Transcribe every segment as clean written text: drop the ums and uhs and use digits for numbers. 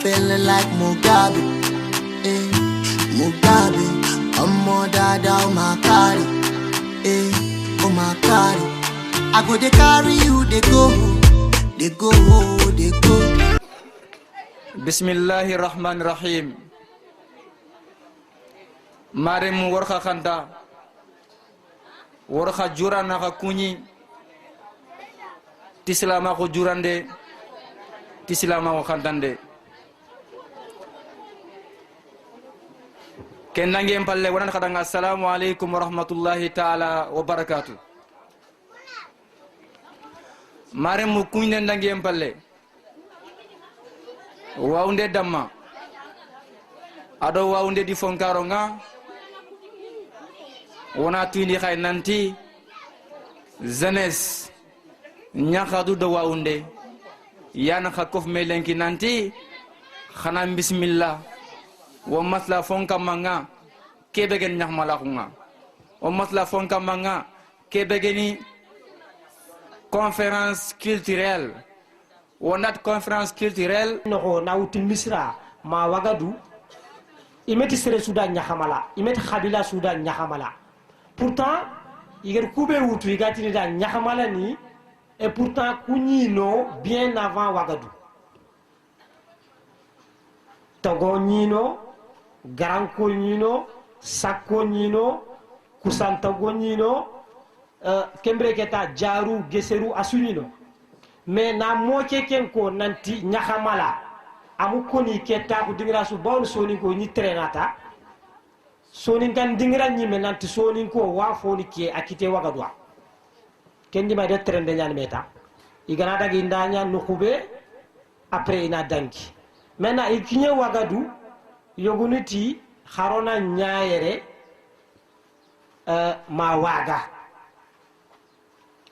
feeling like Mugabe, eh, Mugabe. I'm more dada on my carry, eh, on my carry. I go they carry you, they go, they go, they go. Bismillahirrahmanirrahim. Marem warkha khanda, warkha jurana ka kunyi, tislama ko jurande, tislama ko khandande. Kenange mpalle wanan khadanga assalamu alaikum warahmatullahi ta'ala wabarakatuh. Marem mu kunyi nange mpalle. Waunde damma ado waunde di fonkaro nga wona tuindi khay nanti jeunesse nyakadu do waunde yana khakof melenki nanti khana bismillah wa masla fonka manga kebegen nyakmala kunga wa masla fonka manga kebegeni conférence culturelle. On a une conférence culturelle. On a eu Misra, ma Ouagadougou. Ils mettent Sere Soudan Nyahamala, ils mettent Khabila Soudan Nyahamala. Pourtant, ils ont coupé Outou, ils ont tiré Nyahamala ni, et pourtant, Kounino bien avant Ouagadougou. Togo Nino, Garanko Nino, Sako Nino, Kusantogo Nino, Kembreketa, Djarou, Geseru, Asunino. Mais na moke kenko nanti nyahamala amu koni keta ko dingira su bawl soni ko ni trenata soni kan dingira ni men nanti soni ko wa foni ke akite wagadwa kendi ma de trende nyan meta igana daga indanya no kube après ina danki mena ikinye wagadu yoguniti harona nyaayere ma waga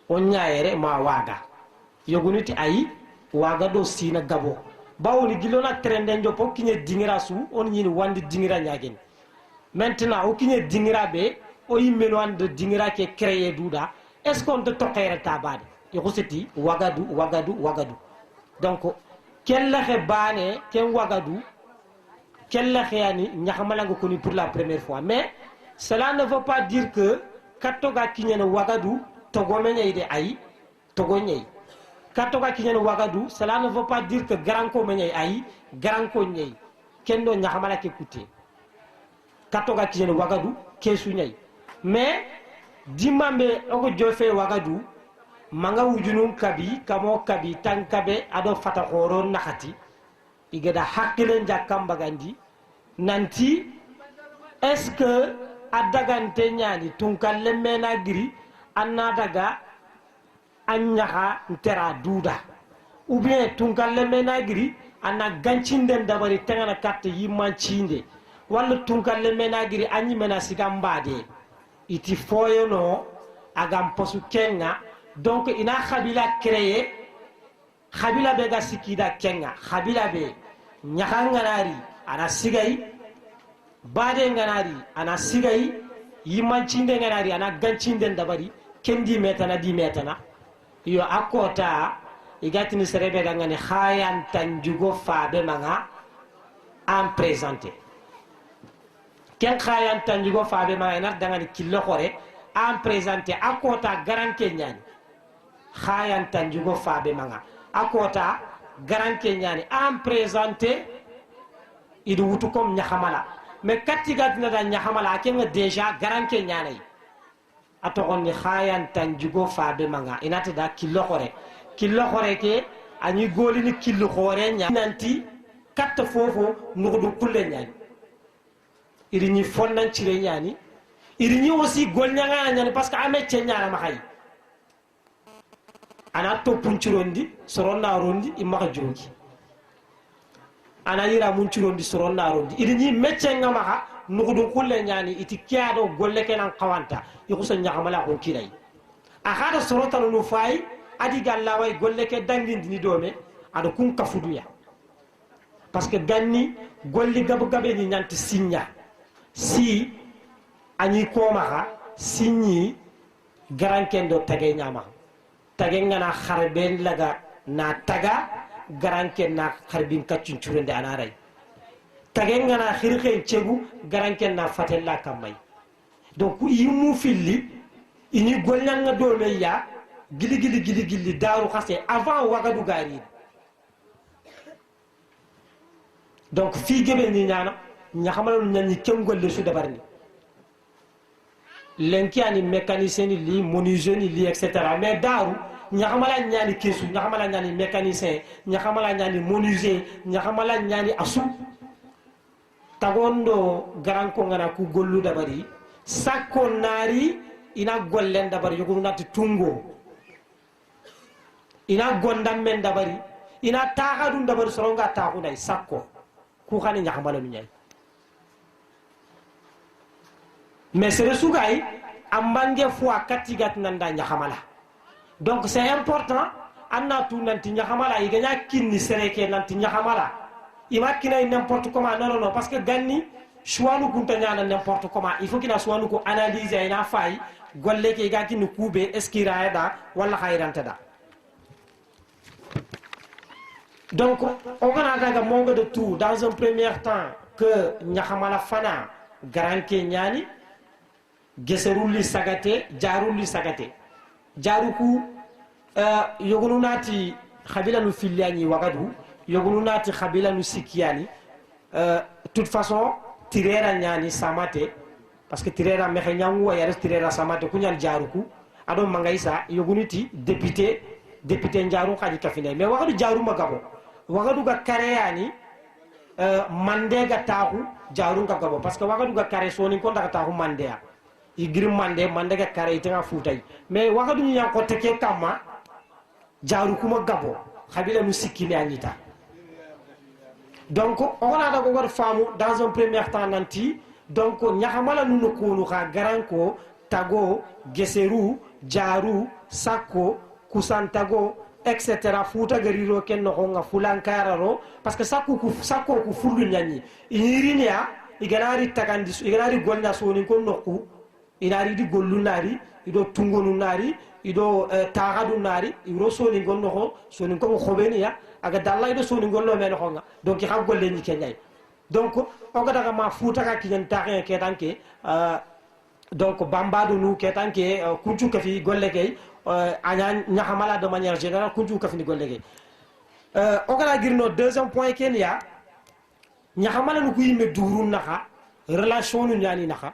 on nyaayere ma waga yoguniti ayi waga do sina gabo bawoni gilona trende njopo kinye dingira su on nyini wandi dingira nyagen maintenant o kinye dingira be o yimeno ande dingira ke créer douda est ce qu'on te tokere tabade yoseti wagadu donc kella xe bane ken wagadu kella xeyani nyaxamala ngo koni pour la première fois mais cela ne veut pas dire que katoga kinye no wagadu togomenya ide ayi togonyei Katoga kinyen Ouagadougou, cela ne veut pas dire que Garanko menyay ayi, Garanko nyay. Kendo nyahamala ke kouté. Katoga kinyen Ouagadougou, kesu nyay. Mais, dimambe oko jofe Ouagadougou, manga wujunum kabi, kamo kabi, tankabe, ado fatakoro nakati, igeda hakilen jakam bagandi, nanti, est-ce que adagante nyani, tunkale mena giri, anadaga, anyaha ntera duda ou bien tunkalle menagiri ana ganchinden dabari tangana katte yimanchinde walla tunkalle menagiri anyi mena sigambade iti foyono agam posu kenga donc ina khabila créer khabila be ga sikida kenga khabila be nyahanganari ana sigay bade nganari ana sigay yimanchinde nganari ana ganchinden dabari kendi metana di metana yo akota igatini serebe gangani khayan tanjugo fabe manga en présenté ken khayan tanjugo fabe manga nar dangani killo khore en présenté akota garanke nyani khayan tanjugo fabe manga akota garanke nyani en présenté idu wutu kom nyahamala mais katigat na da nyahamala kenga déjà garanke nyani atokon ni khayan tanjugo fabe manga inata da killo khore ke ani goli ni killo khore nya nanti katta fofo nugo kulle nya irini fonnan cire nyani irini aussi gol nyanga nyani parce que ame cenya ma khay ana to punchurondi soronna rondi imaka jongi ana yira munchurondi soronna rondi irini meccenga maka nugudu kulle nyani iti kiado golle kenan qawanta yukusa nyaamala ko kiray ahada sorota no fay adi galla way golle ke dangindi ni dome ado kun kafuduya parce que ganni golli gabu gabe ni nanti signa si ani ko maka signi garankendo tage nyama tage ngana kharben laga na taga garanke na kharbin kaccun curende anaray tagen ngana khirkhen cegu garanke na fatella kamay donc yimu filli ini golnanga do meya gili daru khase avant wagadu gari donc fi gebe ni nyana nyaxamal ñani kengolle su dabarni lenki ani mécanicien li menuisier li etc mais daru nyaxamala ñani kesu nyaxamala ñani mécanicien nyaxamala ñani menuisier nyaxamala ñani asu tagondo garanko ngana ku gollu dabari sakko nari ina gollen dabari yogunu nati tungo ina gondam men dabari ina taxadun dabari soronga taxu nay sakko ku xani nyaxamala lu ñay mais c'est le sougay ambange fois katigat nanda nyaxamala donc c'est important anna tu nanti nyaxamala iganya kinni sereke nanti nyaxamala ima kina n'importe comment non parce que ganni choanu kunta nyana n'importe comment il faut qu'il a choanu ko analyser ina fay golle ke ga kinni kube eskira da wala khairanta da donc on va daga mongo de tout dans un premier temps que nyaxamala fana garanke nyani geseruli sagate jaruli sagate jaruku yogunu nati khabila nu filiani wagadu yogunu nati khabila nu sikiani toute façon tirera nyani samate parce que tirera mexe nyangu wa yares tirera samate kunyan jaruku ado mangaisa yogunuti député njaru khadi kafine mais wagadu jaru magabo wagadu ga kareyani mande ga taxu jaru ngabo parce que wagadu ga kare soni ko daga taxu mandea igir mande ga kare itanga futay mais wagadu nya ko teke kama jaru kuma gabo khabila nu sikini anita donc on a d'abord famu dans un premier temps nanti donc nyahamala nu ko nu kha garanko tago geseru jaru sakko kusantago etc futa gariro ken no nga fulankararo parce que sakko ku fulu nyani irinia iganari takandi iganari golna soni ko nokku inari di gollu nari ido tungonu nari ido taagadu nari iro soni gonno ho soni ko khobenia aga dalla ido soni gonno men ho nga donc ha golle ni kenyay donc o ga daga ma futa ka kinyen taxe ke tanke donc bambado nu ke tanke kuntu ka fi golle kay anya nyahamala de manière générale kuntu ka fi ni golle kay o ga girno deuxième point kenya nyahamala nu ku yime duru naxa relation nu nyani naxa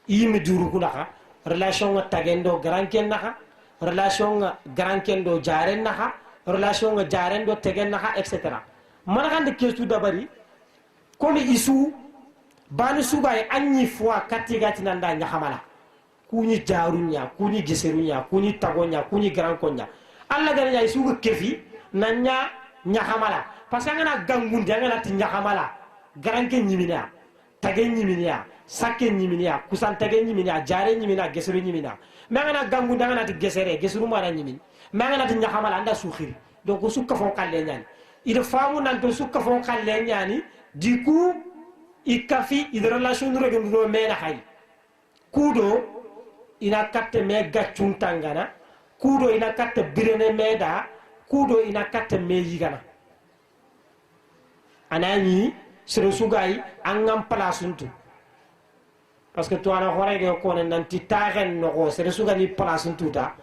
yime duru ku naxa relation nga tagendo granken naxa relation nga granken do jaren naxa relation nga jaren do tegen naxa etc man gande kestu dabari comme isu bani subay anni fois katigati nanda nyahamala kuni jarunya kuni giserunya kuni tagonya kuni grankonya alla ganya isu ko kefi nanya nyahamala parce que ngana gangunde ngana ti nyahamala granken nyimina tage nyimina sakke nyiminia kusantage nyiminia jare nyimina geseru nyimina mangana gangu danga nati gesere geseru mara nyimin mangana ti nyahamala anda sukhiri donc sukka fon kalle nyani il famu nan to sukka fon kalle nyani du coup ikafi id relation nu regen do mena hay kudo ina katte me gaccun tangana kudo ina katte birene meda kudo ina katte me yigana anani sere sugay angam palasuntu parce que toi na horege ko nanti tagen no sere sugani palasuntu ta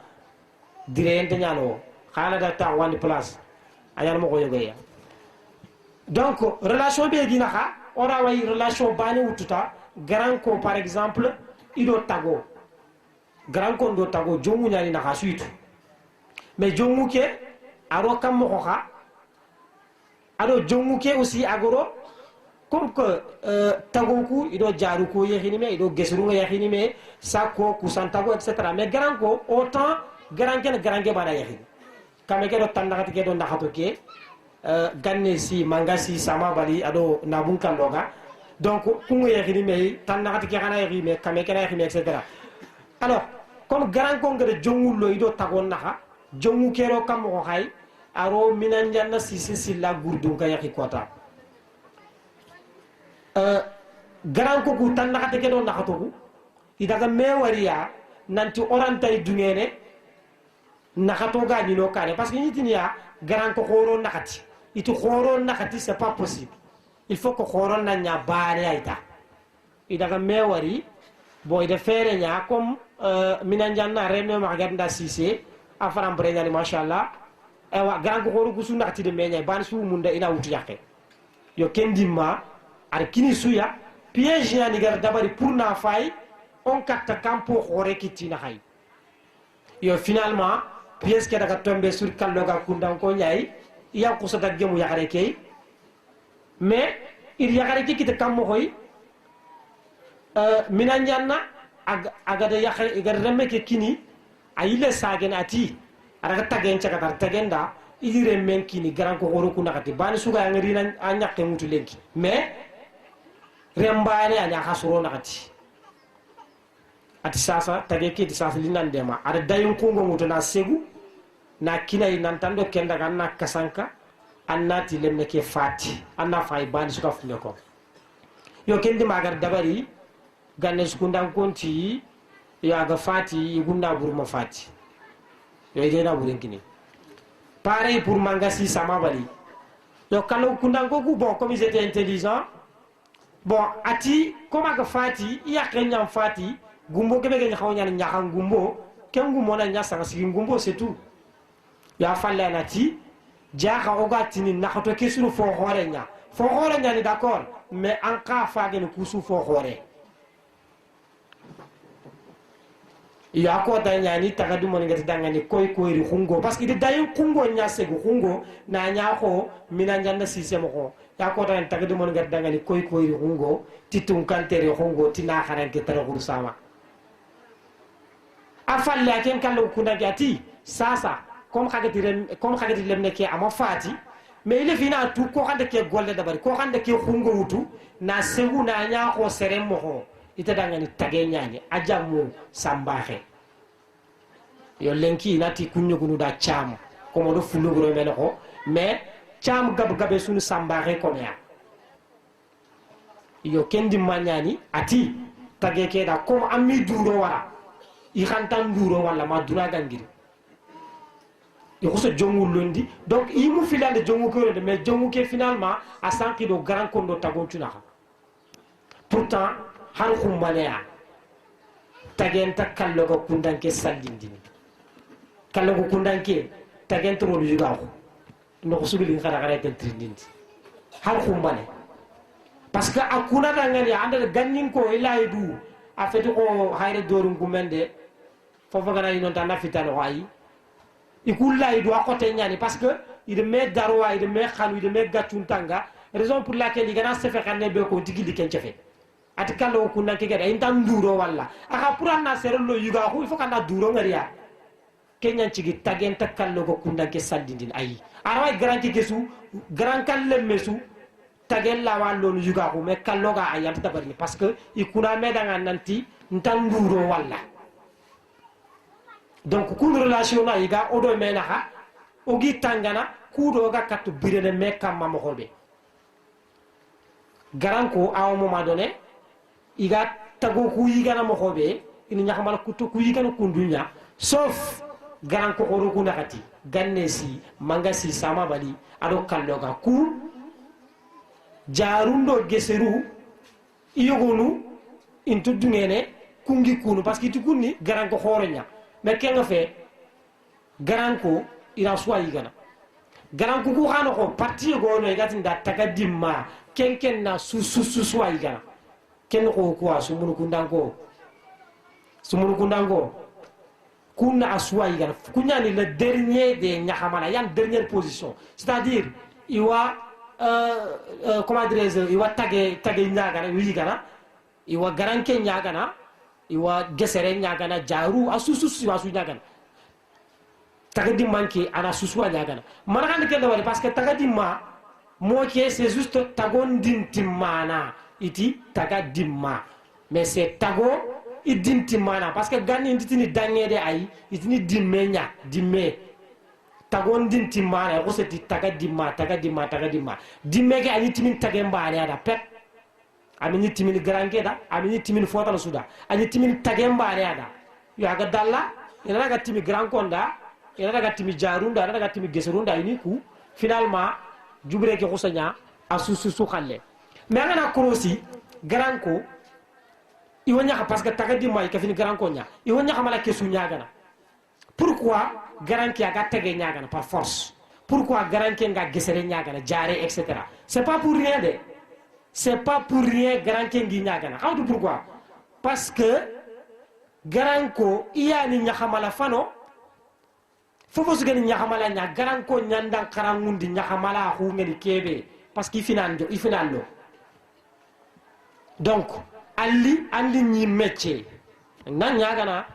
dirente nyano xala da ta wani place ayan mo ko yogeya donc relation be dina xa ora way relation bani wututa grand ko par exemple ido tago grand ko do tago jomu nyani na xa suitu mais jomu ke aro kam mo xa ado jomu ke aussi agoro comme que tagoku ido jaruko yehini me ido gesru yehini me sako kusantago etc mais grand ko autant grand ke bana yehini kameke do tandakati ke do ndakato ke ganne si mangasi sama bali ado nabun kandoga donc kungu yehini me tandakati ke kana yehini me kameke na yehini etc alors comme grand ko ngere jongullo ido tagon naka jongu kero kam ko hay aro minan janna sisi silla gurdu ka yahi kota grand ko ku tandakati ke do ndakato ku idaga mewariya nanti orantay dungene nakato ga ni no kane parce que nitinia grand ko khoro nakati itu khoro nakati c'est pas possible il faut que khoro na nya baare ayta idaga mewari boy de fere nya comme minan janna reno ma ganda sisé afaram brenya ni machallah ewa grand ko khoro kusu nakati de menya ban su munda ina wutu yakke yo kendimma ar kini suya piège yani gar dabari pour na fay on katta campo khore kitina hay yo finalement pièce ke daga tomber sur kalloga kundan ko nyai iya ko sota gemu yakare kay mais il yakare ki kita kam moy minan janna aga da yakare igar remme ke kini ayile sagen ati araga tagen caka tagenda idire men kini gran ko horo kunakati bani suga ngari nan anyakke mutu lenki mais rembaane anya khasuro nakati ati sasa tage ke ti sasa linan dema ada dayun ko ngomuto na segu na kinay nan tando kenda ganna kasanka annati lemne ke fati anna fay bani suka funde ko yo kendi magar dabari ganne sukundan konti ya ga fati igunda burma fati yo idena burenkini pareil pour mangasi sama bali yo kalo kundan ko ku bon comme ils étaient intelligents bon ati koma ga fati iya kenyam fati gumbo kebe ga xawnya nya xam gumbo ken gumbo na nya sanga sigi gumbo c'est tout ya falle nati jaxa ogatini nakato kesuru fo xore nya ni d'accord mais en ka faage ni kusu fo xore ya ko ta nya ni tagadu mon ngati dangani koy ri xungo parce que de dayu xungo nya segu xungo na nya ko mina nyanda système ko ya ko ta tagadu mon ngati dangani koy ri xungo titun kantere xungo tina xaran ke tara xur sama afalle ken kallo kunda gati sasa comme khagati lemne ke ama fati mais ile fina tout ko khande ke golle dabari ko khande ke khungo wutu na segu na nya ko serem mo ita dangani tage nyani ajamu sambaxe yo lenki nati kunyo gunu da cham ko mo do fulu gro mel ko mais cham gab gabe sunu sambaxe ko ya yo kendi manyani ati tage ke da ko ami duro wara i khantan duro wala ma dura gangiri yo so jongu londi donc i mu filande jongu ko de mais jongu ke finalement a sanki do grand kondo tagontuna pourtant har khumbalea tagenta kallogo kundanke sallindini kallogo kundanke tagenta rolu yugaw no ko sugili khara khara tel trindindi har khumbale parce que akuna dangani anda gannin ko ilaydu afeti ko hayre dorum gumende fofa gana ino tan afitano wayi ikullay do akote nyani parce que il me darwa il me khanu il me gatuntanga raison pour laquelle il gana sefe xane be ko digili ken cefe ati kallo kunna ke gada intan duro walla aka puranna serlo yuga ko il faut kana duro ngariya kenya cigi tagenta kallo ko kunna ke saldindin ayi ara garanti kesu grand kalle mesu tagella wallo yuga ko me kallo ga ayam tabarni parce que ikuna medanga nanti ntan duro walla donc kun relation na iga odo menaha ogi tangana kudo ga katu birene me kamma mo hobe garanko a un moment donné iga tago ku yiga na mo hobe ini nyaxamal kutu ku yiga no kundunya sauf garanko oro ku nakati gannesi mangasi sama bali ado kalloga ku jarundo geseru iyogonu intu dungene kungi kunu parce que tukunni garanko horonya mais kenga fe garanko ira suwa yigana garanko ku xano ko parti go no igati nda tagadimma kenken na suwa yigana ken ko ko sumunu kundango kunna aswa yigana kunya ni le dernier des nyahamala yan dernière position c'est-à-dire iwa comment dirais-je iwa tage nyagana yigana iwa garanke nyagana iwa gesere nyagana jaru asusu iwa su nyagana tagadi manki ana suswa nyagana manaka ke dawali parce que tagadi ma mo qui c'est juste tagondin timana iti tagadimma mais c'est tago idin timana parce que gani nditini dangede ay itini dimmenya dimme tagondin timana ko seti tagadimma dimme ke ani timin tagembaane ada pet amini timin grangeda amini timin fotala suda ani timin tagembaane ada yo aga dalla ina ga timi grand konda ina daga timi jarunda daga timi geserunda ini ku finalement jubre ke khusanya asusu khalle mais ngana krosi garanko iwonya parce que tagadi may ka fini garanko nya iwonya mala kesu nyagana pourquoi garanki aga tege nyagana par force pourquoi garanki nga gesere nyagana jare etc c'est pas pour rien de c'est pas pour rien garanki ngi nyagana xawtu pourquoi parce que garanko iyani nyakamala fano fofo su gani nyakamala nya garanko nyanda karangundi nyakamala hu ngeni kebe parce qu'il finando donc alli andi ni métier nan nyagana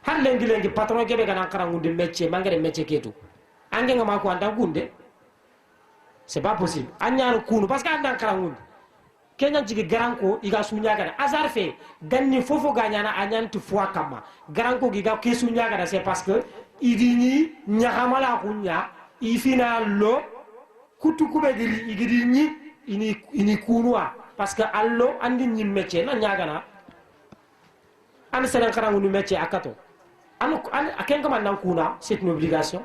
har lengi patron kebe kana karangundi métier mangere métier ketu ange ngama ko anda gunde c'est pas possible anyar kunu parce que anda karangundi kenya jigi garanko iga sunyagana azar fe ganni fofo ganyana anyanti fois kama garanko giga ke sunyagana c'est parce que idini nyahamala kunya ifina lo kutu kube diri igidi ini kunwa parce que allo andi ni métier na nyagana an seren karangu ni métier akato an aken kama nan kuna c'est une obligation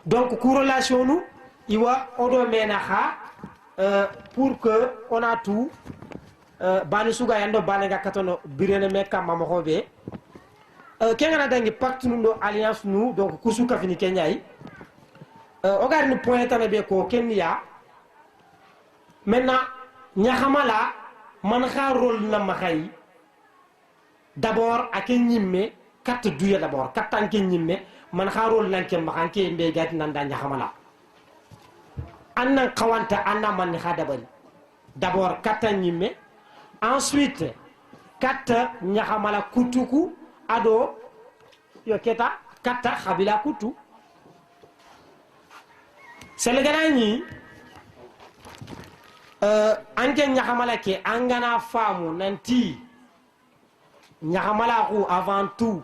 donc corrélation nous iwa odo menaha pour que on a tout bani suga yando bani gakatono birene meka mamohobe kengana dangi pacte nundo alliance nous donc kusuka fini kenyai ogar ni point tane be ko kenya maintenant nyahamala man kha rôle na makhay d'abord ak ñimme kat duya d'abord katanke ñimme man kha rôle nanke makanke mbe gati nanda nyahamala annan kawanta anna man kha dabari d'abord katan ñimme ensuite kata nyahamala kutuku ado yo keta kata khabila kutu Sénégalais anke nyakamala ke angana famu nanti nyakamala ko avant tout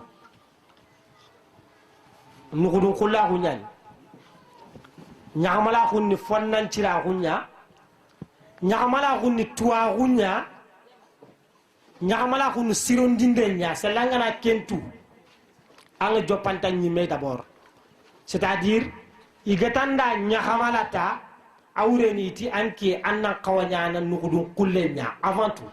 nugudu kula hunyani nyakamala ko ni fonnan tira hunya nyakamala ko ni tuwa hunya nyakamala ko ni sirondinde nya selangana kentu anga jopanta nyime d'abord c'est-à-dire igatanda nyakamala ta awreniti anke anna kawanyana nugudun kullenya avant tout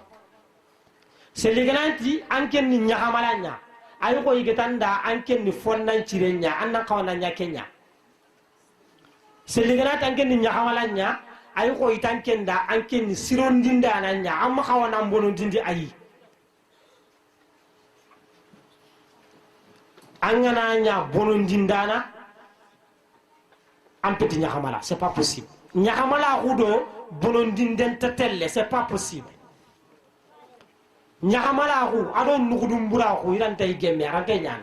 c'est ligananti anke ni nyahamalanya ay ko yigetanda anke ni fonnan cirenya anna kawananya kenya c'est ligananti anke ni nyahamalanya ay ko itankenda anke ni sirondinda ananya amma kawana mbonondindi ayi angana nya bonondindana ampeti nyahamala c'est pas possible nyahamala hudo bonondinden tetelle c'est pas possible nyahamala hu ado nugudumbura hu irantay gemme arantay nyan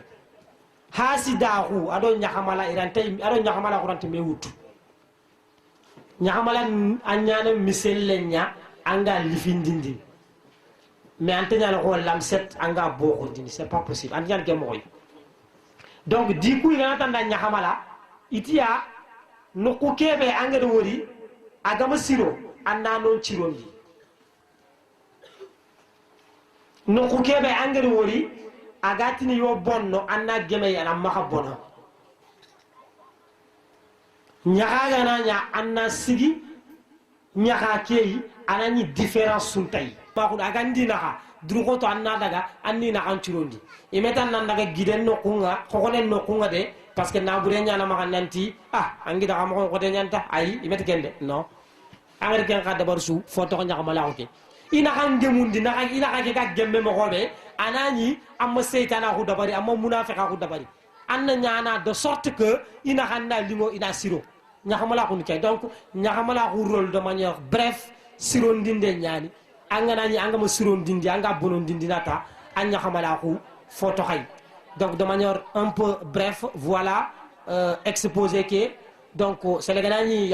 hasida hu ado nyahamala irantay ado nyahamala hu rantay mewutu nyahamala anyana misellenya anga lifindindi mais antenya ko lamset anga boko dindi c'est pas possible antenya gemoy donc diku ina tanda nyahamala itia no ko kebe angere wori agama siro anda non cirondi no ko kebe angere wori agatini yo bonno anna geme yana maka bono nyaga na nya anna sigi nyaga kei anani différence suntay ba ko agandi na drugo to anna daga anni na kan cirondi imetan nan daga giden no kunga ko nen no kunga de parce que na bure nyana maka nanti angi da xam ko de nyanta ay imet kende non américain ka dabar su photo ko nyaka mala oke ina kan gemundi na ina ka ga gemme mo gobe anani amma seytana ko dabari amma munafiqa ko dabari anna nyana de sorte que ina hanna limo ina siro nyaka mala ko ni donc nyaka mala ko rôle de manière bref siro ndinde nyani angana ni anga mo siro ndindi anga bono ndindi nata anya khamala ko photo hay donc de manière un peu bref voilà exposé que donc c'est les gars il y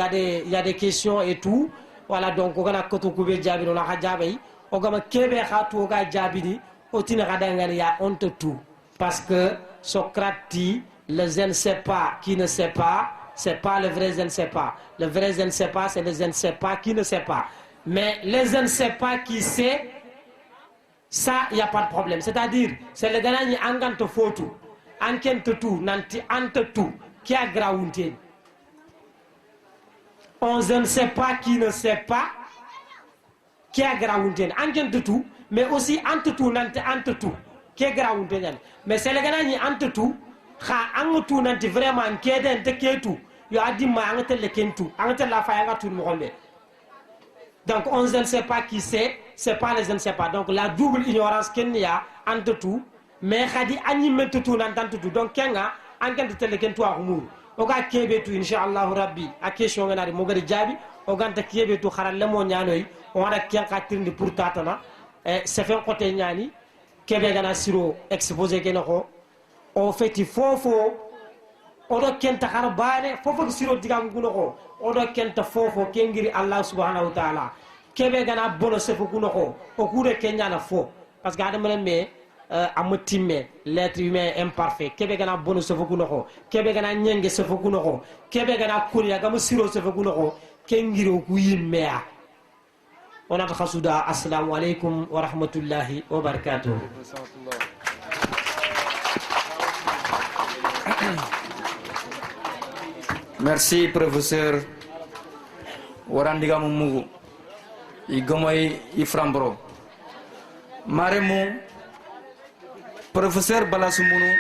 a des questions et tout voilà donc on a koto kube jabi la hajabai o gama kebe khatu ga jabidi o tina kadanga ya honte tout parce que Socrate dit le je ne sais pas qui ne sait pas c'est pas le vrai je ne sais pas le vrai je ne sais pas c'est le je ne sais pas qui ne sait pas mais les je ne sais pas qui sait ça, il n'y a pas de problème. C'est-à-dire, c'est le gars qui engante photo. ankente tu nanti ante tu qui a grawunten on je ne sais pas qui ne sait pas qui a grawunten ankente tu mais aussi ante tu nanti ante tu qui a grawunten mais c'est le gana ni ante tu kha an tu nanti vraiment keden te ketu yo adi ma an te le kentu an te la fa nga tu mo gombe donc on je ne sait pas qui c'est pas les je ne sais pas donc la double ignorance kenya entre tout mais khadi anyi metu tu nan tantu tout donc kenga angante te le kentu a umur o ga kebe tu inshallah rabbi a question ngana mo gari jabi o ganta kebe tu xaral le mo ñanoy on wada ken katirndi pour tatana c'est fait côté ñani kebe gana siro exposé kenako o feti fofo odo kenta xar baane fofo siro digam gunoko odo kenta fofo kengiri allah subhanahu wa ta'ala kebe gana bolo sefo kunoko o kude kenya na fo parce que adama me amutimme l'être humain imparfait kebe gana bolo sefo kunoko kebe gana nyenge sefo kunoko kebe gana kuriya gam siro sefo kunoko kengiri o ku yimmea onata khasuda assalamu alaikum wa rahmatullahi wa barakatuh. Merci professeur Warandiga Mumugu Igomoy Iframbro Maremu professeur Balasumunu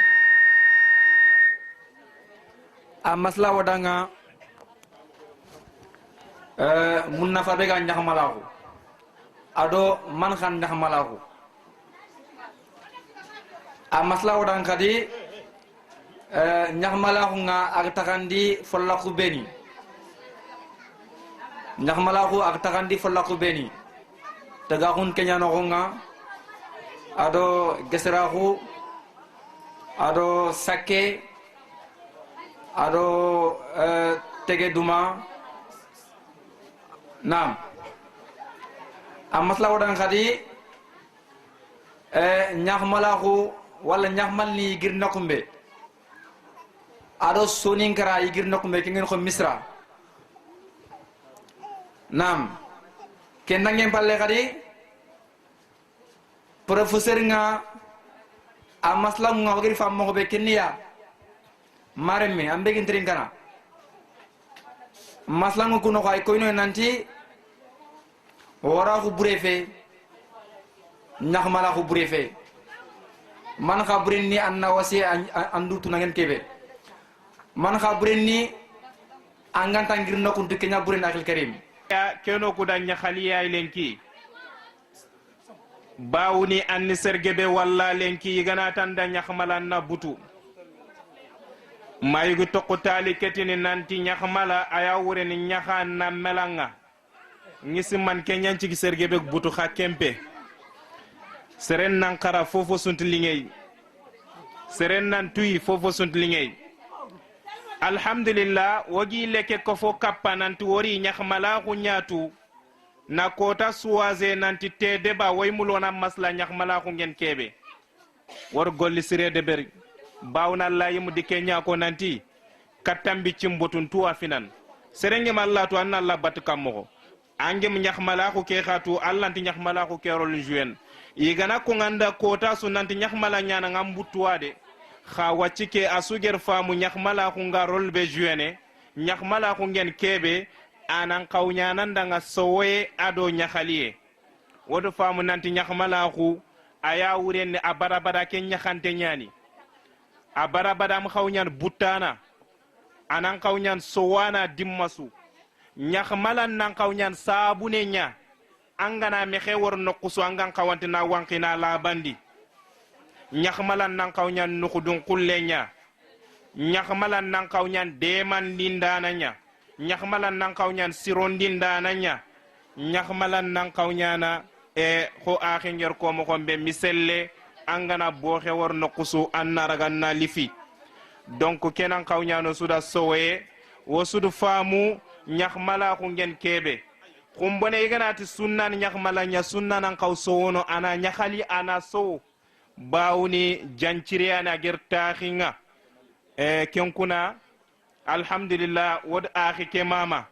a masla wadanga munna fabega nyaxmalaxu ado man xan nyaxmalaxu a masla wadanga kadi ñaxmalaxu nga ak taxandi folaxu beni ñaxmalaxu ak taxandi folaxu beni tagaxun keñanoxu nga ado geseraxu ado sakke ado tege duma nam a masla wodan xadi ñaxmalaxu wala ñaxmal ni gir nakumbe ado soninkara yigir nakumbe ke ngeen ko misra nam ken nangen palle khadi professeur nga a maslam nga wagir fam mo be kenya mareme ambe gin trinkana maslam ko no ay koyno nanti wara ko burefe nak mala ko burefe man khabrin ni anna wasi andu tunagen kebe man khabrin ni anganta ngir nokuntu kenya burin akil karim ya keno kuda nyakhaliya lenki bawni anni sergebe walla lenki gana tanda nyakhmala na butu mayugo tokotali ketini nanti nyakhmala aya wureni nyakha na melanga ngisi man kenyan ci sergebe butu kha kempe seren nan kara fofo sunt lingey seren nan tuy fofo sunt lingey alhamdulillah wogi leke ko fo kappa nanti wori nyakhmala ku nyatu na kota suwaze nanti te deba way mulona masla nyakhmala ku ngen kebe wor golli sire de ber bawna allah yimu di kenya ko nanti katambi cimbotun tuwa finan serenge malla to anna allah bat kammo angem nyakhmala ku ke khatu allah nanti nyakhmala ku kerol juen yigana ko nganda kota su nanti nyakhmala nyana ngambutuwa de kha wacike asuger famu nyakhmala ku ngarol be juene nyakhmala ku ngen kebe anan kawnyana ndanga sowe ado nyakhaliye wodo famu nanti nyakhmala ku aya wuren abarabada ke nyakhante nyani abarabada am khawnyan butana anan kawnyan sowana dimmasu nyakhmala nan kawnyan sabune nya angana me xewor nokusu angan kawanti na wankina la bandi nyakhmala nan kawnyan nukudun kullenya nyakhmala nan kawnyan deman lindana nya nyakhmala nan kawnyan sirondindana nya nyakhmala nan kawnyana ko akhinger ko mo ko be miselle angana bo xewor nokusu annaraga na lifi donc kenan kawnyano suda sowe wo sudu famu nyakhmala ko ngen kebe kumbone iganati sunnan nyakhmala nya sunnan kaw sowono ana nyakhali ana so bawni janciri ana gertaxinga kenkuna alhamdulillah wod axi ke mama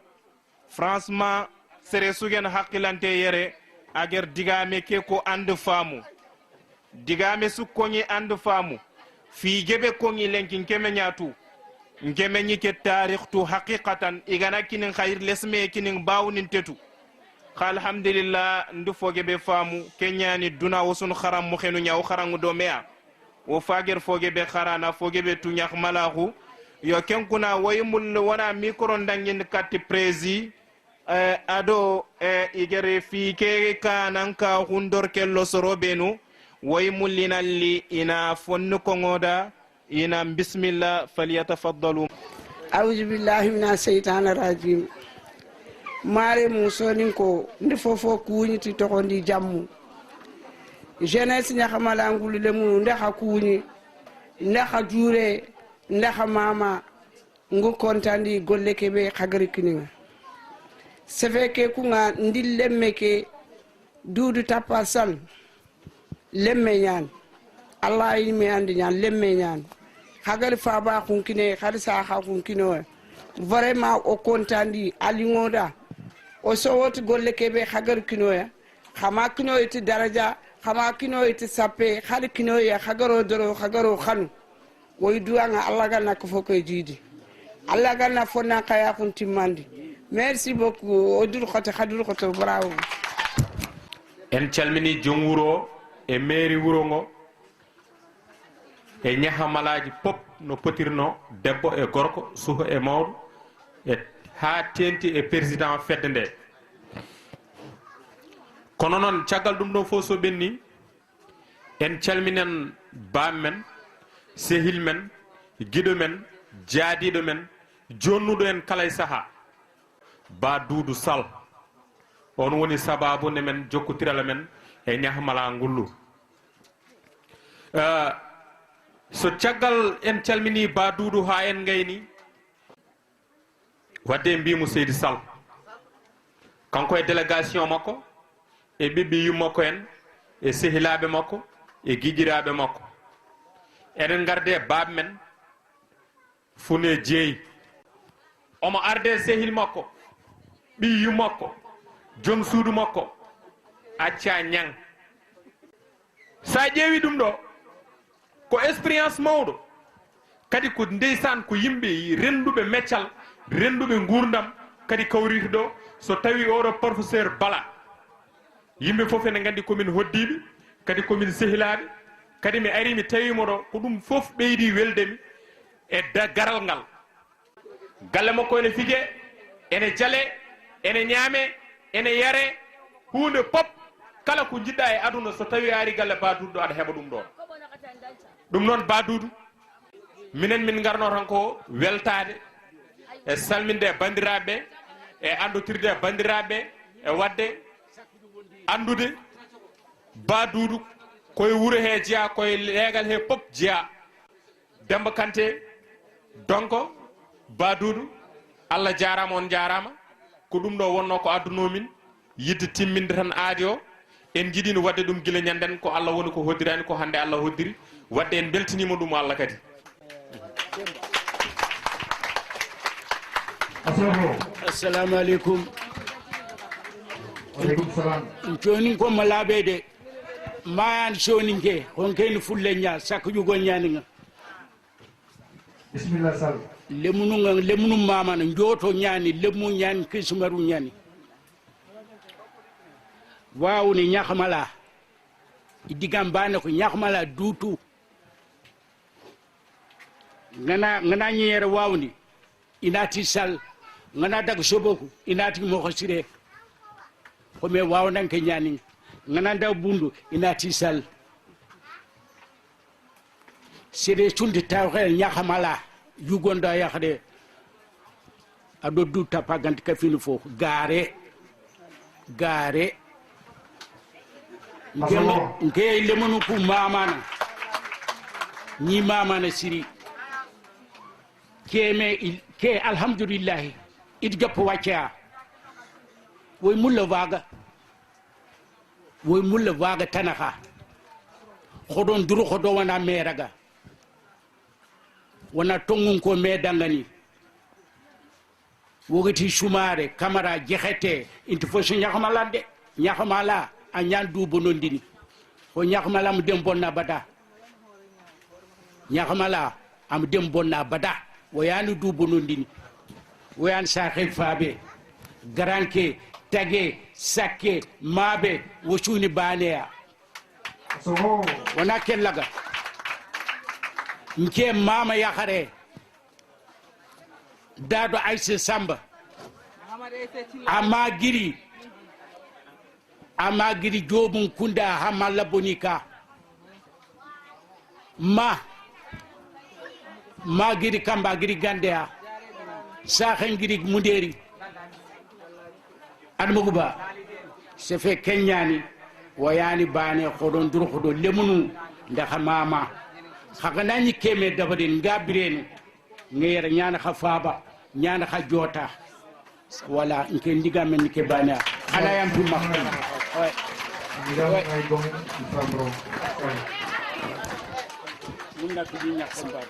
franchement sere sugen haqqilante yere ager digame ke ko and famu digame su koñi and famu fi gebe ko ngi lenkin keme nyatu ngeme ñi ke tarikh tu haqiqatan igana kinin khair lesme kinin bawnin tetu alhamdulillah ndu fogebe famu kenyani duna wosun kharam mo xenu nyaaw kharangu do meya wo fager fogebe kharana fogebe tu nyak malaxu yo kenkuna waymul wana micro ndangin katti presi ado igere fi ke kanan ka hundor kello sorobenu waymulinalli ina fonnu kongoda ina bismillah falyatafaddalu a'udhu billahi minash shaitanir rajim mare musonin ko ndi fofo kuñi ti tokondi jammu jeunesse ñaxamala ngulule mu ndaxa kuñi ndaxa jure ndaxa mama ngu kontandi golle kebe xagari kininga sefe ke kunga ndi lemme ke dudu tapasal lemme ñaan allah yi me andi ñaan lemme ñaan xagari faba xunkine xari saxa xunkino vraiment o kontandi alingoda o sowoti golle kebe xagari kinoya xama kino iti daraja xama kino iti sappe xari kinoya xagaro doro xagaro xanu woy duwanga allah ganna ko fokoy jiidi allah ganna fonna kaya kun timmandi merci beaucoup o dur khoto khadur khoto bravo en calmini jom wuro e mairie wuro ngo e ñahamalaji pop no potirno debbo e gorko suho e mawɗo e ha tenti e président fedde nde kono noon caggal ɗum ɗon fof so ɓenni en calminen bammen sehil men giɗo men jaadiɗo men jonnuɗo en kala e saaha ba duudu sal on woni sababu nde men jokkotirala men e ñahmala ngullu so caggal en calmini ba duudu ha en gayni wadde mbimu seydi sall kanko e délégation makko e ɓiɓɓi yummakko en e sehilaɓe makko e guiƴiraɓe makko eɗen garde baaɓe men fune jeeyi omo arde sehil makko ɓiyu makko joom suudu makko acca ñang sa ƴeewi ɗum ɗo ko expérience mawɗo kadi ko ndeysan ko yimɓe renduɓe meccal renduɓe gurdam kadi kawrita ɗo so tawi oɗo professeur bala yimɓe foof ene gandi komin hoddiɓe kadi komin sehilaɓe kadi mi ari mi tawimo ɗo ko ɗum foof ɓeydi weldemi e garal ngal galle makko ene fije ene jaale ene ñaame ene yare hunde pop kala ko jiɗɗa e aduna so tawi ari galle baduɗo aɗa heɓa ɗum ɗon ɗum noon badudu minen min garno tan ko weltade e salminde bandiraɓe e andotirde bandiraɓe e wadde andude badudu koye wuuro he jeeya koye leegal he pop jeeya Demba Kanté donc badudu allah jarama on jarama ko ɗum ɗo wonno ko addunomin yidde timminde tan aadi o en jiiɗino wadde ɗum guila ñanden ko allah woni ko hoddirani ko hande allah hoddiri wadde en beltinima ɗum allah kadi assalamu aleykum Waleykum salam. joni ko malaɓe de mayani sonin ke hon keni fulle ña sakko jugol ñaniga Bismillah sal. lemunu mamana joto ñani lemmu ñani kismaru ñani wawni ñakmala digam bane ko ñakmala duutu ngana ñeere wawni inati sal ngana dag soboku inati moko sire ko me wawnanke ñani ngana ndaw bundu inati sal sire sulde tawxel ñaxamala yugonda yaxde ado du tapagante kafini fo gaare nke lemonu ku mamana ni mamana siri ke alhamdulillah it gap wacca woy mulla vaga tanaka xodon duru xodo wana meraga wana tongun ko medangani wogati sumare camara jexete inti fo so ñaxmalande ñaxmala a ñaan du bonondini ko ñaxmala mu dem bonna bada ñaxamala am dem bonna bada wayani du bonondini wayan saxe fabe garanke tage sakke mabe wosuni baneya wana ken laga nke mama yakare dado aise samba amagiri jobun kunda hamalla bonika magiri kamba giri gandea sahen giri muderi admuguba se fe kenyani wayani bane khodon dur khodo lemunu ndaxa mama xaganani keme dabadin ngabirene ngere nyana khafaba nyana kha jota wala nke ndiga men ke bana ala yam tu makka munna tu nya khamba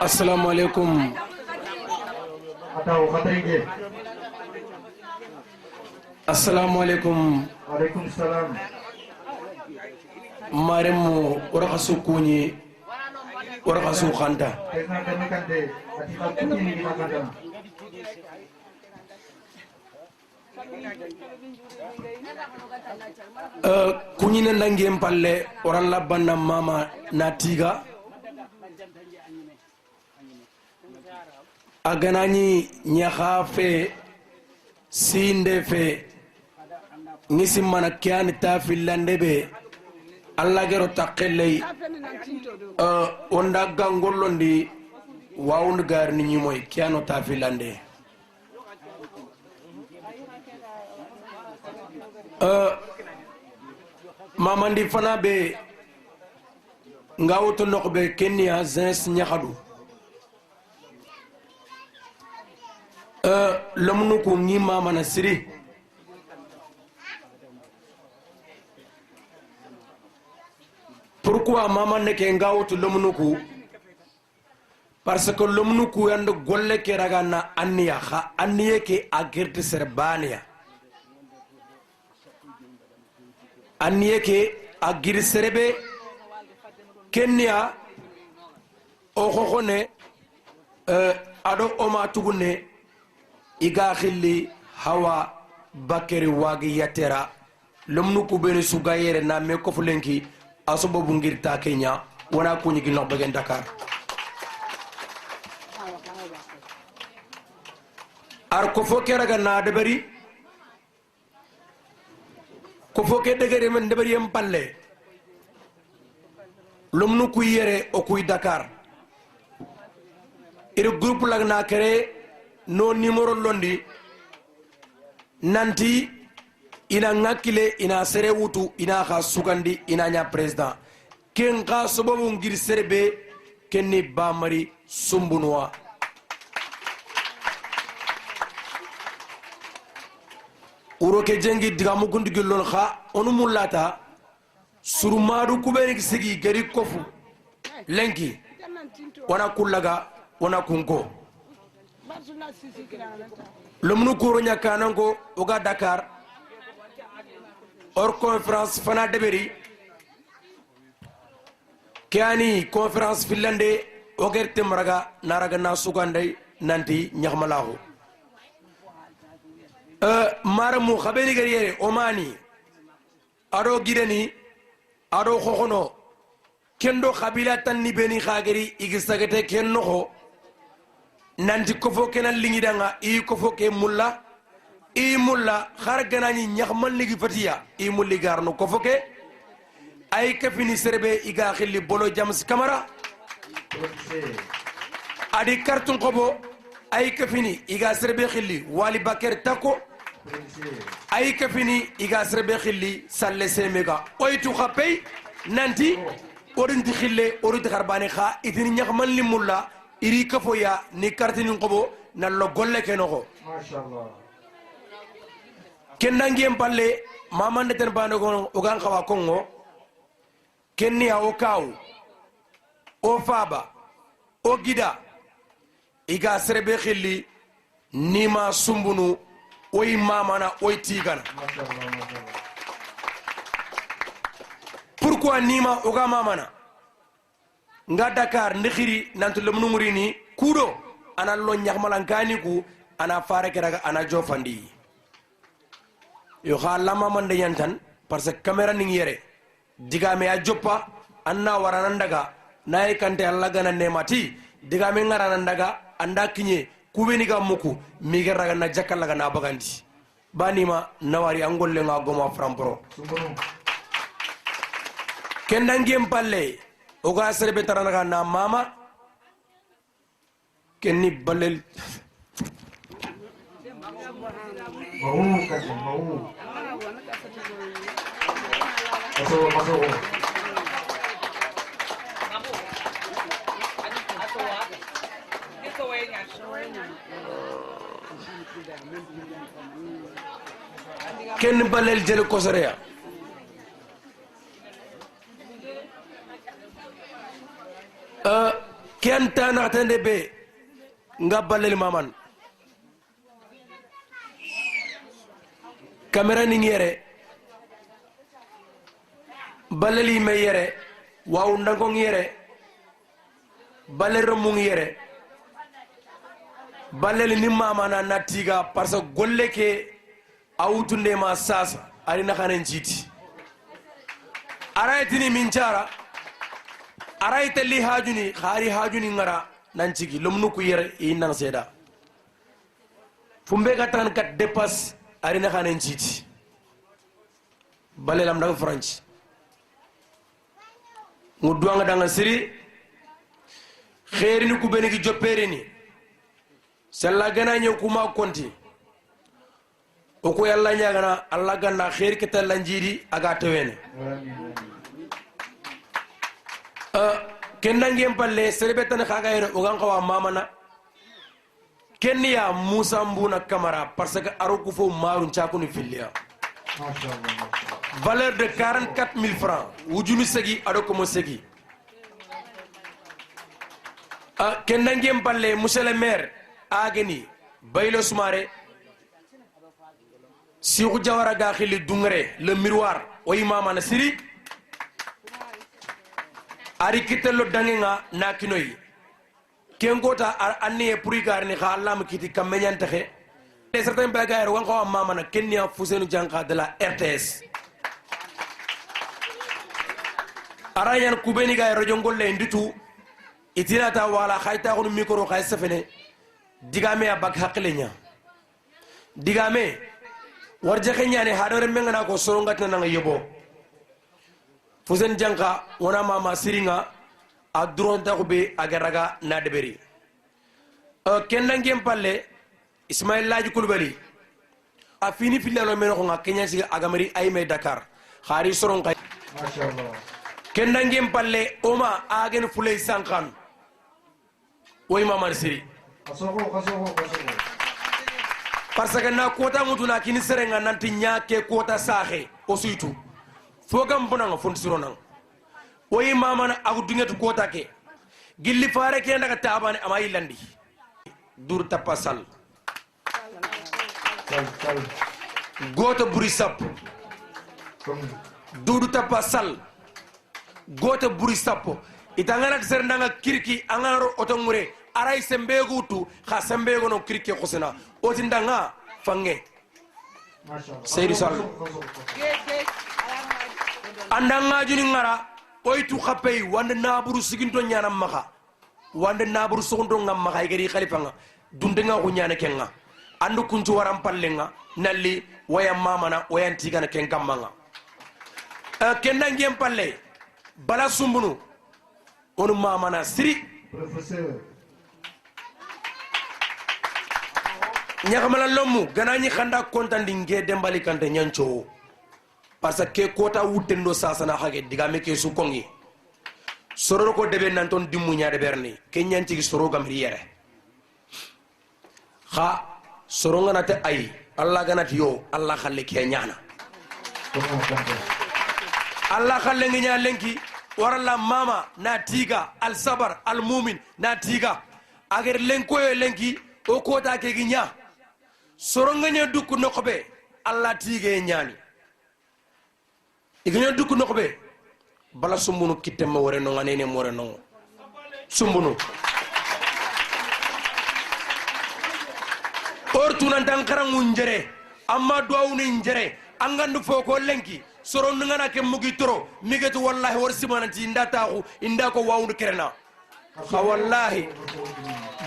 assalamu alaikum assalamu alaikum alaikum salam maremu urakasu kunyi urakasu khanda kunyi na nange mpalle oran labanna mama natiga aganani nyaha fe sinde fe ngisi mana kyani ta filande be alla gero takelle onda gangollondi wawund gar ni moy kyano ta filande mamandi fana be ngawto nokbe kenya zens nyahadu lamnu ko ngi mama na siri pourquoi mama ne ke ngawto lamnu ko parce que lamnu ko yand golle ke raga na anniya kha anniye ke agirte serbania anniye ke agir serbe kenya o khokhone ado oma tugune iga khilli hawa bakeri wagi yatera lomnu kubeni suga yere na me ko fulenki asobo bungir ta kenya wana ko nyigi no bagen dakar ar ko fo kera ga na de bari ko fo ke degere men de bari em palle lomnu ku yere o kuy dakar ire groupe lagna kere no numéro londi nanti ina ngakile ina sere wutu ina kha sugandi ina nya president ken kha sobobu ngir serbe kenni bamari sumbunwa uroke jengi digamu gundigi lon kha onu mulata surumadu kubeni sigi gari kofu lenki wana kullaga wana kunko lomnu kuro nyakanango oga dakar or conférence fana deberi kiani conférence finlande ogerte maraga naraga na sugande nanti nyahmalahu maramu khabeni gariere omani ado gideni ado khokhono kendo khabila tan ni beni khageri igisagete kenno ko nanti kofo kenal lingidanga i kofo ke mulla i mulla kharganani nyakhmal ligi fatiya i mulli garno kofo ke ay kafini serbe iga khilli bolo jams kamara adi kartun qobo ay kafini iga serbe khilli wali baker tako ay kafini iga serbe khilli salle semega oytu khapay nanti orinti khille orinti kharbani kha itini nyakhmal li mulla iri kafoya ni kartini ngobo na lo golle kenoko mashallah kennangi palle mamande ten bando ko ogan khawa kongo kenni o kaw o faba o gida iga serbe khilli nima sumbunu oyi mamana oyi tigana pourquoi nima oga mamana nga Dakar ndikhiri nantu lemnu murini kudo ana lo nyakmalankani ku ana fare keraga ana jofandi yo khalama man de yantan parce que camera ning yere digame a joppa anna warana ndaga nay kante alla gana nemati digame ngarana ndaga anda kinye kubeni ga muku mige raga na jakalla ga na bagandi banima nawari angolle nga goma frampro kendangem palle oga serbe taranaga na mama kenni balel kenn balel jël kosoreya ken tanaxtende be nga balel maman camera ni yere baleli me yere waaw ndango yere balero mu yere baleli ni mamana natiga parce que golle ke awutunde ma sasa ari na kanen jiti araytini min cara arayte li hajuni khari hajuni ngara nan cigi lomnu ku yere inan seda fumbe gatan kat dépasse ari na kanen jiti balelam daga france mu duanga danga siri khairi ni ku beni gi joppere ni sella gana ñew kuma konti o ko yalla ñagana alla ganna khair ketal la njidi aga tewene kenna ngem palle serbe tan khaga yere o gan xawa mamana kenniya musa mbuna camara parce que aro ku fo marun ciakuni fillia valeur de 44 000 francs wujunu segi ado ko mo segi kenna ngem palle monsieur le maire ageni baylo sumare Sikou Jawara ga khili dungre le miroir o imama na siri ari kitelo dangenga na kinoyi kengota anne puri garni khalam kiti kamenyan taxe les certains bagaire wan ko mama na kenya fusenu janka de la RTS arayan kubeni ga rojo ngolle nditu itinata wala khayta ko micro khay safene digame abak haklenya digame warje kenyane hadore mengana ko sorongat na nga yebo fusen janka wana mama siringa a dronta ko be agaraga na deberi kennangem palle ismail laji kulbali a fini filalo men ko ngakenya si agamari ay me dakar khari soron kay mashallah kennangem palle oma agen fulay sankan way mama siri parce que na kota mutuna kini serenga nanti nyake kota sahe o suitu fogam bonanga fontironan oyi mama na aku dingetu kota ke gilli fare ke ndaka tabane ama yilandi dur tapasal goto burisap dudu tapasal goto burisap itangana serndanga kirki angaro otongure aray sembegu tu kha sembegu no kirke khosena otindanga fange seydi sall andanga juni ngara oitu khapei wande naburu siginto nyana maka wande naburu sogondo ngam maka igeri khalifa nga dundenga ko nyana kenga andu kuntu waram pallenga nalli waya mamana wayan tigana ken kamanga kenna ngem palle bala sumbunu onu mamana siri professeur ñakamala lomu ganani khanda kontandi nge dembali kante nyancho parce que kota wutendo sasana hage digame ke su kongi sororo ko debe nanton dimmu nyaade berni ke nyanti soro gam riere kha soro ngana te ay allah ganati yo allah khalle ke nyana allah khalle ngi lenki waralla mama na tiga al sabar al mumin na tiga ager lenko yo lenki o kota ke ginya soronganya dukku nokobe alla tige nyani iganya dukku nokobe bala sumbunu kitte ma wore no ngane ne more no sumbunu ortu nan tan karangu njere amma duawuni njere angandu foko lenki soro ngana ke mugi toro migetu wallahi war simananti ndataxu indako wawndu kerena ha wallahi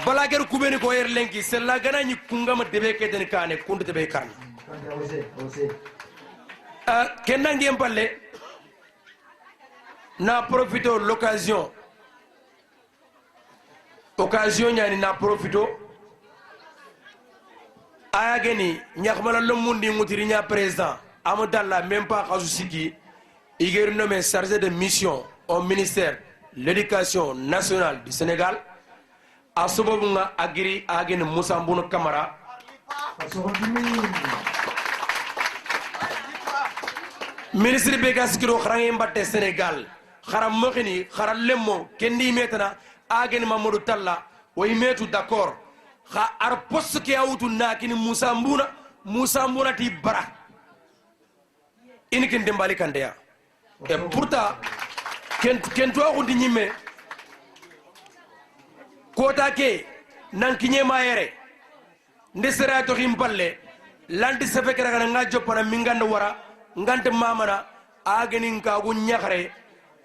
balager kubeni ko yer lenki sella ganani kungama debe keden kane kundu debe kan kenangem palle na profito l'occasion nyani na profito ayageni nyakmala lomundi ngutiri nya président amadalla même pas khazusiki igeri nommé chargé de mission au ministère de l'éducation nationale du Sénégal asobobunga agiri ageni Moussa Mbounou Camara ministre begaskiro kharange mbatte Sénégal kharam mokhini kharal lemmo kendi metana ageni Mamadou Talla way metu d'accord kha ar poste ke awutu nakini Moussa Mbouna ti bara ini ken dembali kandeya et pourtant ken to ko ndi nyime kota ke nan kinye mayere ndesera to himballe landi sefe kera kana ngajo pana minganda wara ngante mamana ageni nkagu nyakhare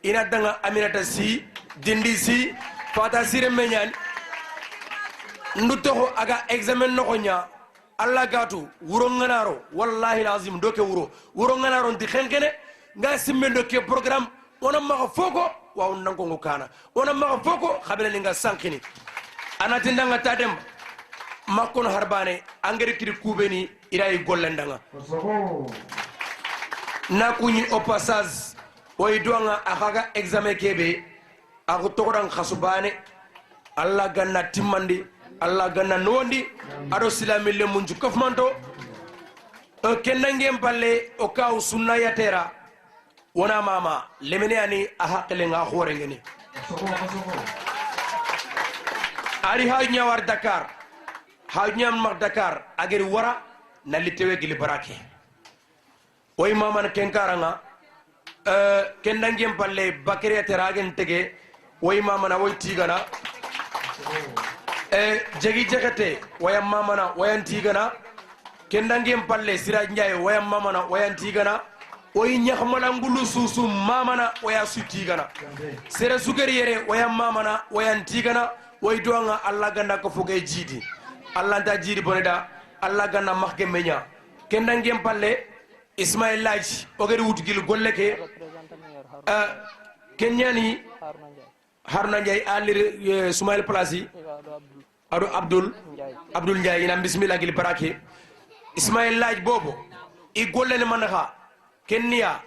ina danga Aminata si dindi si fata sire menyan nduto aga examen no nya alla gatu wuro nganaro wallahi lazim doke wuro nganaro ndi khenkene nga simmendo ke programme ona ma foko wa nango ngokana ona ma foko khabele nga sankini anati ndanga tadem makon harbane angere kiri kubeni iray gollendanga na kunyi au passage way doanga akaga examen kebe ako tokodan khasubane alla ganna timmandi alla ganna nondi ado silamille munju kofmanto kenangem palle o kaw sunna yatera wona mama lemene ani a haqqele nga khore ngene ari hawnya war Dakar hawnya mar Dakar ageri wara na litewe gili barake way mama na kenkaranga kendangem palle bakari yatera agen tege way mama na way tigana jegi jegete wayam mamana wayan tigana kendangem palle Siraj Ndiaye wayam mamana wayan tigana oy nyakhmala ngulu susu mamana waya su tigana sere sugari yere wayam mamana wayan tigana way doanga alla ganda ko foge jidi alla ta jidi boneda alla ganda mahke menya kendangem palle Ismail Laj ogeri wutgil golleke kenyani Haruna Ndiaye alir Soumaïl Plazi ado Abdul Ndiaye ina bismillah gil barake Ismail Laj bobo I golle ne manaka kenya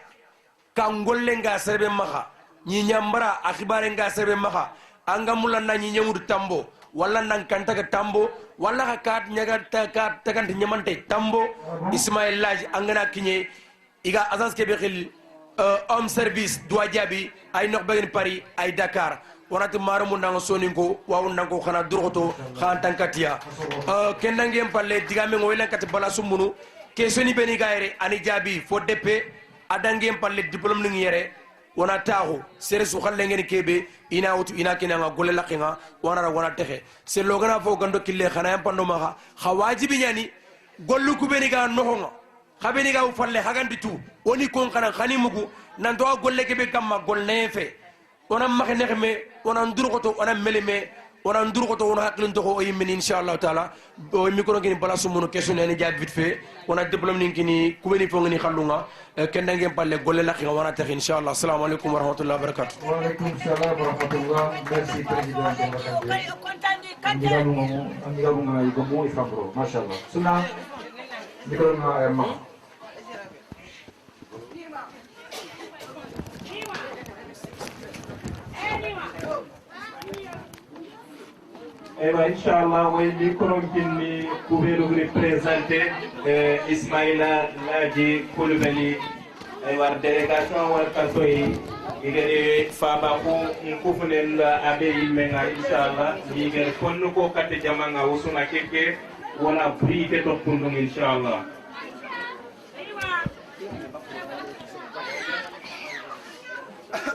ka ngolle nga serbe maka ñi ñambara akhibare nga serbe maka anga mulanna ñi ñewudu tambo wala nan kantaka tambo wala ka kat nyaga kat takant ñamante tambo Ismail Laj angana kinye iga agence kebe khil homme service doa jabi ay nok bagen Paris ay Dakar wonati maramu ndango soninko wawu ndango khana durgoto khan tankatia kenangem palle digame ngoyla kat bala sumunu kesoni beni gaire ani jabi fo depe adangem palle diplôme ngi yere wona taxu sere su xalle ngeni kebe ina wutu ina kinanga golle lakinga wona texe se logana fo gando kille khana yam pando ma xa wajibi nyani gollu ku beni ga noxonga xabeni ga falle hagandi tu woni kon kana khani mugu nan do golle kebe kamma golle fe wona maxe nexme wona ndurgoto wona meleme wona ndurgoto wona haklin to o yimini inshallah taala o micro ngini bala sumuno question ni jaab vite fait wona diplôme ni ngini kubeni fo ngini xallunga kenda ngem palle golle la xinga wona tax inshallah assalamu alaykum wa rahmatullahi wa barakatuh wa alaykum salam wa rahmatullah merci président amiga mo ngai gomo ifambro mashallah suna micro na ma Eva, Inch'Allah, oui, micro qui pouvez nous représenter Ismaïla Ladji Koulibaly, la délégation wa Kasoyi, igere Fabakou, Nkoufunen Abe Ilmenga, Inch'Allah, igere Konnuko Kate Jamanga Usuna Keke, wala free ke to pundung inshallah.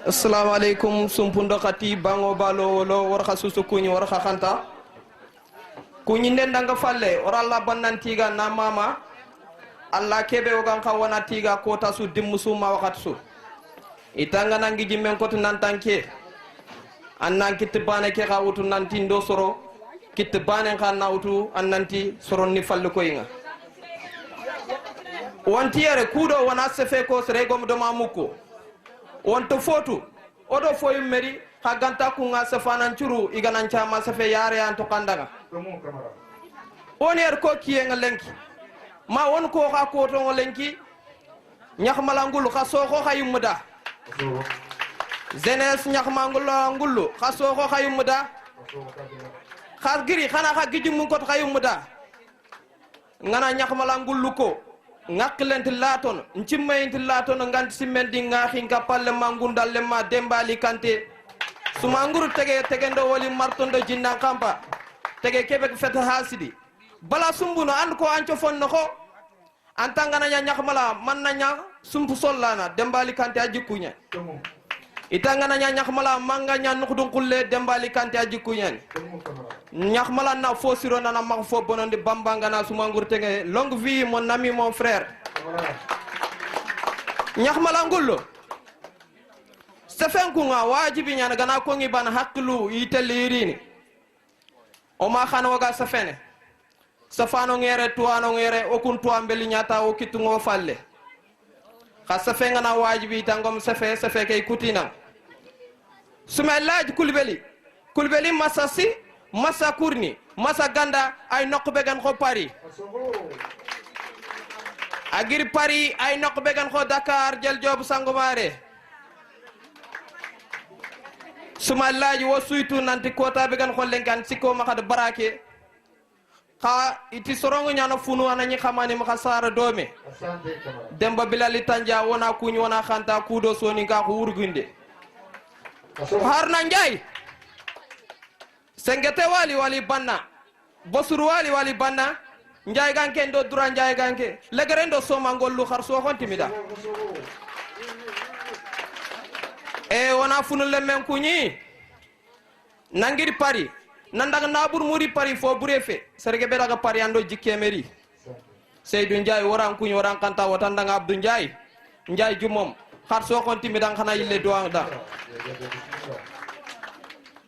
Assalamu alaikum sumpundo khati bango balo wolo warxa susu kunyi warxa khanta kunyi ndendanga falle ora Allah bannantiga na mama Allah kebe ogan khawana tiga kota su dimmusu ma wakatsu itanga nangi jimmen kotu nantanke annan kitbane ke khawutu nanti ndo soro kitbane khanna wutu annanti soro ni falle koyinga wontiere kudo wana sefe ko sregom do mamuko wonto fotu odo foyu meri ha ganta kunga safanan churu iganan chama safe yare an to kandaga oner ko kiyenga lenki ma won ko ha ko to lenki nyakhmala ngulu khaso ko khayumuda zenes nyakhmangulu ngulu khaso ko khayumuda khar giri khana kha gijum ko khayumuda ngana nyakhmala ngulu ko ngaklent laton ncimmay laton ngant simendi ngaxin ka palle mangundal le ma dembali kante suma nguru tege ndo woli martondo jinna kampa tege kebe feta hasidi bala sumbuno and ko anco fonno ko antangana nya nyakhmala man na nya sumpu sollana dembali kante ajikunya itangana nya nyakhmala manga nya nukudun kulle dembali kante ajikunya nyakhmala na fo siro na ma fo bonande bambanga na suma ngur tege longue vie mon ami mon frère nyakhmala ngullo sefen kunga wajibi nyana gana ko ngi ban haklu itellirini o ma khana waga sefene safano ngere tuano ngere okun tuambeli nyata o kitungo falle kha sefenga na wajibi tangom sefe kay kutina suma laaj kulbeli masasi masa kurni masa ganda ay nokbe gan ko Paris agir Paris ay nokbe gan ko Dakar jel job sangomare suma laaj wo suytu nanti kota be gan ko lengan siko ma khad barake kha iti sorongo nyano funu anani khamani ma khasara dome demba bilali tanja wona kuny wona khanta kudo soni ga ko wurgunde harna njay sengete wali banna bosuru wali banna njay ganke ndo dura njay ganke legerendo soma ngollu khar so hontimida e wona funu le men kunyi nangiri Paris nandaga nabur muri Paris fo burefe serge be daga Paris ando jikkemeri Seydou Njay waran kunyi waran kanta watandanga Abdou Njay jumom khar so hontimida khana yille doanda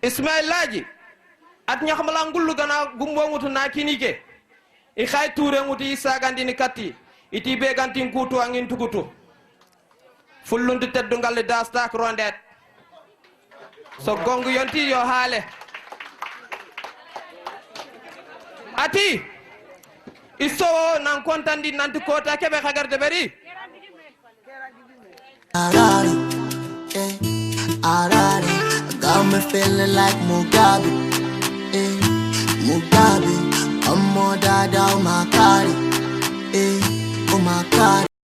Ismail Laji at nyakhmala ngullu gana gumbo ngutu na kinike I khay toure nguti sagandini katti iti be gantin kutu angin tukutu fullundi teddu ngalle dastak rondet so gongu yonti yo haale ati iso nan kontandi nanti kota kebe khagarde beri Arari, got me feeling like Mugabe.